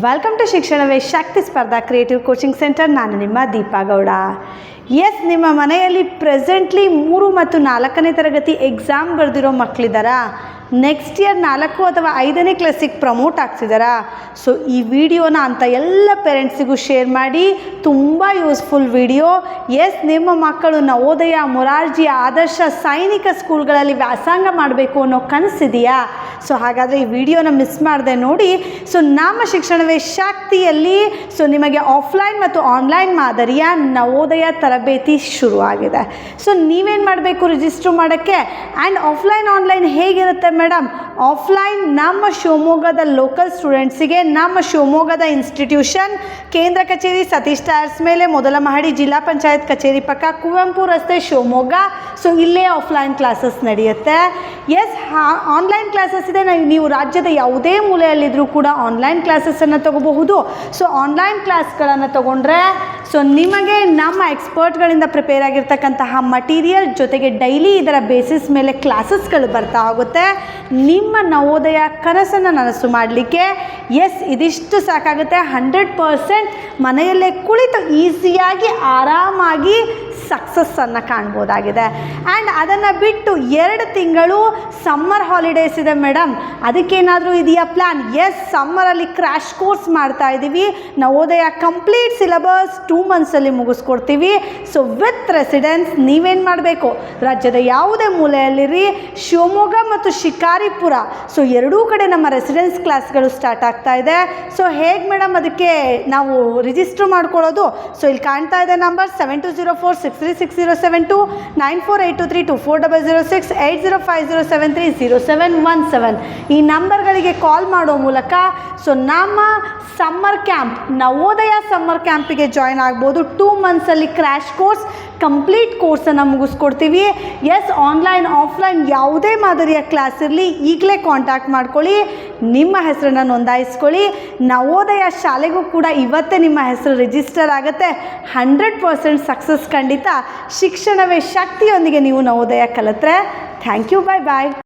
Welcome to ಶಿಕ್ಷಣವೇ ಶಕ್ತಿ ಸ್ಪರ್ಧಾ creative coaching centre. ನಾನು ನಿಮ್ಮ ದೀಪಾ ಗೌಡ. ಎಸ್, ನಿಮ್ಮ ಮನೆಯಲ್ಲಿ ಪ್ರೆಸೆಂಟ್ಲಿ 3 ಮತ್ತು 4ನೇ ತರಗತಿ ಎಕ್ಸಾಮ್ ಬರೆದಿರೋ ಮಕ್ಕಳಿದ್ದಾರಾ? ನೆಕ್ಸ್ಟ್ ಇಯರ್ 4 ಅಥವಾ 5ನೇ ಕ್ಲಾಸಿಗೆ ಪ್ರಮೋಟ್ ಆಗ್ತಿದ್ದಾರಾ? ಸೊ ಈ ವಿಡಿಯೋನ ಅಂತ ಎಲ್ಲ ಪೇರೆಂಟ್ಸಿಗೂ ಶೇರ್ ಮಾಡಿ. ತುಂಬ ಯೂಸ್ಫುಲ್ ವಿಡಿಯೋ. ಎಸ್, ನಿಮ್ಮ ಮಕ್ಕಳು ನವೋದಯ, ಮೊರಾರ್ಜಿ, ಆದರ್ಶ, ಸೈನಿಕ ಸ್ಕೂಲ್ಗಳಲ್ಲಿ ವ್ಯಾಸಂಗ ಮಾಡಬೇಕು ಅನ್ನೋ ಕನಸಿದೆಯಾ? ಸೊ ಹಾಗಾದರೆ ಈ ವಿಡಿಯೋನ ಮಿಸ್ ಮಾಡದೆ ನೋಡಿ. ಸೊ ನಮ್ಮ ಶಿಕ್ಷಣವೇ ಶಕ್ತಿಯಲ್ಲಿ ನಿಮಗೆ ಆಫ್ಲೈನ್ ಮತ್ತು ಆನ್ಲೈನ್ ಮಾದರಿಯ ನವೋದಯ ತರಬೇತಿ ಶುರುವಾಗಿದೆ. ಸೊ ನೀವೇನು ಮಾಡಬೇಕು ರಿಜಿಸ್ಟರ್ ಮಾಡೋಕ್ಕೆ? ಆ್ಯಂಡ್ ಆಫ್ಲೈನ್ ಆನ್ಲೈನ್ ಹೇಗಿರುತ್ತೆ ಮೇಡಮ್? ಆಫ್ಲೈನ್ ನಮ್ಮ ಶಿವಮೊಗ್ಗದ ಲೋಕಲ್ ಸ್ಟೂಡೆಂಟ್ಸಿಗೆ ನಮ್ಮ ಶಿವಮೊಗ್ಗದ ಇನ್ಸ್ಟಿಟ್ಯೂಷನ್ ಕೇಂದ್ರ ಕಚೇರಿ ಸತೀಶ್ ಟೈರ್ಸ್ ಮೇಲೆ, ಮೊದಲ ಮಹಡಿ, ಜಿಲ್ಲಾ ಪಂಚಾಯತ್ ಕಚೇರಿ ಪಕ್ಕ, ಕುವೆಂಪು ರಸ್ತೆ, ಶಿವಮೊಗ್ಗ. ಸೊ ಇಲ್ಲೇ ಆಫ್ಲೈನ್ ಕ್ಲಾಸಸ್ ನಡೆಯುತ್ತೆ. ಎಸ್, ಆನ್ಲೈನ್ ಕ್ಲಾಸಸ್ ಇದೆ. ನೀವು ರಾಜ್ಯದ ಯಾವುದೇ ಮೂಲೆಯಲ್ಲಿದ್ದರೂ ಕೂಡ ಆನ್ಲೈನ್ ಕ್ಲಾಸಸ್ಸನ್ನು ತಗೋಬಹುದು. ಸೊ ಆನ್ಲೈನ್ ಕ್ಲಾಸ್ಗಳನ್ನು ತಗೊಂಡ್ರೆ ನಿಮಗೆ ನಮ್ಮ ಎಕ್ಸ್ಪರ್ಟ್ಗಳಿಂದ ಪ್ರಿಪೇರ್ ಆಗಿರ್ತಕ್ಕಂತಹ ಮಟೀರಿಯಲ್ ಜೊತೆಗೆ ಡೈಲಿ ಇದರ ಬೇಸಿಸ್ ಮೇಲೆ ಕ್ಲಾಸಸ್ಗಳು ಬರ್ತಾ ಹೋಗುತ್ತೆ. ನಿಮ್ಮ ನವೋದಯ ಕನಸನ್ನು ನನಸು ಮಾಡಲಿಕ್ಕೆ ಎಸ್ ಇದಿಷ್ಟು ಸಾಕಾಗುತ್ತೆ. 100% ಮನೆಯಲ್ಲೇ ಕುಳಿತು ಈಸಿಯಾಗಿ ಆರಾಮಾಗಿ ಸಕ್ಸಸ್ಸನ್ನು ಕಾಣ್ಬೋದಾಗಿದೆ. ಆ್ಯಂಡ್ ಅದನ್ನು ಬಿಟ್ಟು 2 ತಿಂಗಳು ಸಮ್ಮರ್ ಹಾಲಿಡೇಸ್ ಇದೆ ಮೇಡಮ್, ಅದಕ್ಕೇನಾದರೂ ಇದೆಯಾ ಪ್ಲ್ಯಾನ್? ಎಸ್, ಸಮ್ಮರಲ್ಲಿ ಕ್ರ್ಯಾಶ್ ಕೋರ್ಸ್ ಮಾಡ್ತಾ ಇದ್ದೀವಿ. ನವೋದಯ ಕಂಪ್ಲೀಟ್ ಸಿಲೆಬಸ್ 2 ಮಂತ್ಸಲ್ಲಿ ಮುಗಿಸ್ಕೊಡ್ತೀವಿ. ಸೊ ವಿತ್ ರೆಸಿಡೆನ್ಸ್ ನೀವೇನು ಮಾಡಬೇಕು? ರಾಜ್ಯದ ಯಾವುದೇ ಮೂಲೆಯಲ್ಲಿರಿ, ಶಿವಮೊಗ್ಗ ಮತ್ತು ಶಿಕಾರಿಪುರ, ಸೊ ಎರಡೂ ಕಡೆ ನಮ್ಮ ರೆಸಿಡೆನ್ಸ್ ಕ್ಲಾಸ್ಗಳು ಸ್ಟಾರ್ಟ್ ಆಗ್ತಾ ಇದೆ. ಸೊ ಹೇಗೆ ಮೇಡಮ್ ಅದಕ್ಕೆ ನಾವು ರಿಜಿಸ್ಟರ್ ಮಾಡ್ಕೊಳ್ಳೋದು? ಸೊ ಇಲ್ಲಿ ಕಾಣ್ತಾ ಇದೆ ನಂಬರ್ 7204636072, 9482324006, 8050730717. ಈ ನಂಬರ್ಗಳಿಗೆ ಕಾಲ್ ಮಾಡೋ ಮೂಲಕ ನಮ್ಮ ಸಮ್ಮರ್ ಕ್ಯಾಂಪ್, ನವೋದಯ ಸಮ್ಮರ್ ಕ್ಯಾಂಪಿಗೆ ಜಾಯ್ನ್ ಆಗ್ಬೋದು. 2 ಮಂತ್ಸಲ್ಲಿ ಕ್ರ್ಯಾಶ್ ಕೋರ್ಸ್ ಕಂಪ್ಲೀಟ್ ಕೋರ್ಸನ್ನು ಮುಗಿಸ್ಕೊಡ್ತೀವಿ. ಎಸ್, ಆನ್ಲೈನ್ ಆಫ್ಲೈನ್ ಯಾವುದೇ ಮಾದರಿಯ ಕ್ಲಾಸ್ ಇರಲಿ, ಈಗಲೇ ಕಾಂಟ್ಯಾಕ್ಟ್ ಮಾಡ್ಕೊಳ್ಳಿ, ನಿಮ್ಮ ಹೆಸರನ್ನು ನೋಂದಾಯಿಸ್ಕೊಳ್ಳಿ. ನವೋದಯ ಶಾಲೆಗೂ ಕೂಡ ಇವತ್ತೇ ನಿಮ್ಮ ಹೆಸರು ರಿಜಿಸ್ಟರ್ ಆಗುತ್ತೆ. 100% ಸಕ್ಸಸ್ ಖಂಡಿತ. ಶಿಕ್ಷಣವೇ ಶಕ್ತಿಯೊಂದಿಗೆ ನೀವು ನವೋದಯ ಕಲಿತ್ರೆ. Thank you, bye bye.